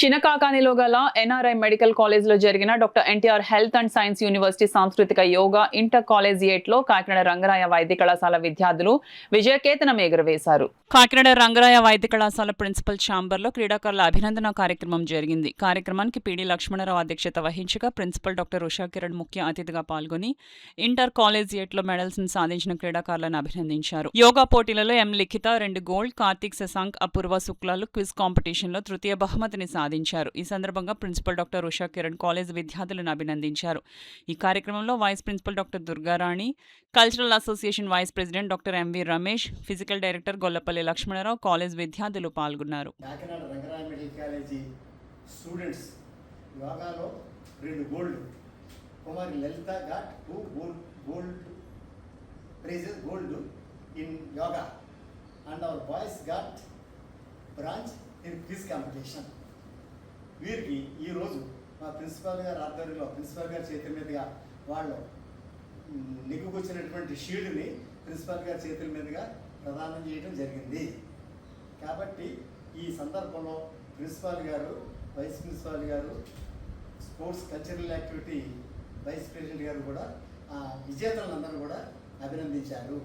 చినకాకానిలో గల NRI medical కాలేజ్లో జరిగిన doctor NTR health and science university సాంస్కృతిక యోగా ఇంటర్ కాలేజియేట్లో కాకినాడ రంగరాయ వైద్య కళాశాల విద్యార్థులు విజయకేతనం ఎగురవేశారు. కాకినాడ రంగరాయ వైద్య కళాశాల ప్రిన్సిపల్ ఛాంబర్లో క్రీడాకారుల అభినందన కార్యక్రమం జరిగింది. కార్యక్రమానికి పీడీ లక్ష్మణరావు అధ్యక్షత వహించగా ప్రిన్సిపల్ డాక్టర్ ఉషా కిరణ్ ముఖ్య అతిథిగా పాల్గొని ఇంటర్ కాలేజియేట్లో మెడల్స్ సాధించిన క్రీడాకారులను అభినందించారు. యోగా పోటీలలో ఎం లిఖిత 2 గోల్డ్, కార్తీక్ శశాంక్, అపూర్వ శుక్లాలు క్విజ్ కాంపిటీషన్లో తృతీయ బహుమతిని సాధించారు. ఈ సందర్భంగా principal doctor Usha Kiran college విద్యార్థులను అభినందించారు. ఈ కార్యక్రమంలో vice principal doctor Durgarani, cultural association vice president doctor M V Ramesh, physical director Gollapalli Lakshmanarao, college విద్యార్థులు పాల్గొన్నారు. Kakinada Rangaraya medical college students యోగాలో 2 gold, Kumari Lalitha got 2 gold prizes gold in yoga and our boys got bronze in quiz competition. వీరికి ఈరోజు మా ప్రిన్సిపాల్ గారి ఆధ్వర్యంలో ప్రిన్సిపాల్ గారి చేతుల మీదుగా వాళ్ళు నెగ్గుకొచ్చినటువంటి షీల్డ్ని ప్రిన్సిపాల్ గారి చేతుల మీదుగా ప్రదానం చేయడం జరిగింది. కాబట్టి ఈ సందర్భంలో ప్రిన్సిపాల్ గారు, వైస్ ప్రిన్సిపాల్ గారు, sports cultural activity vice president గారు కూడా విజేతలందరూ కూడా అభినందించారు.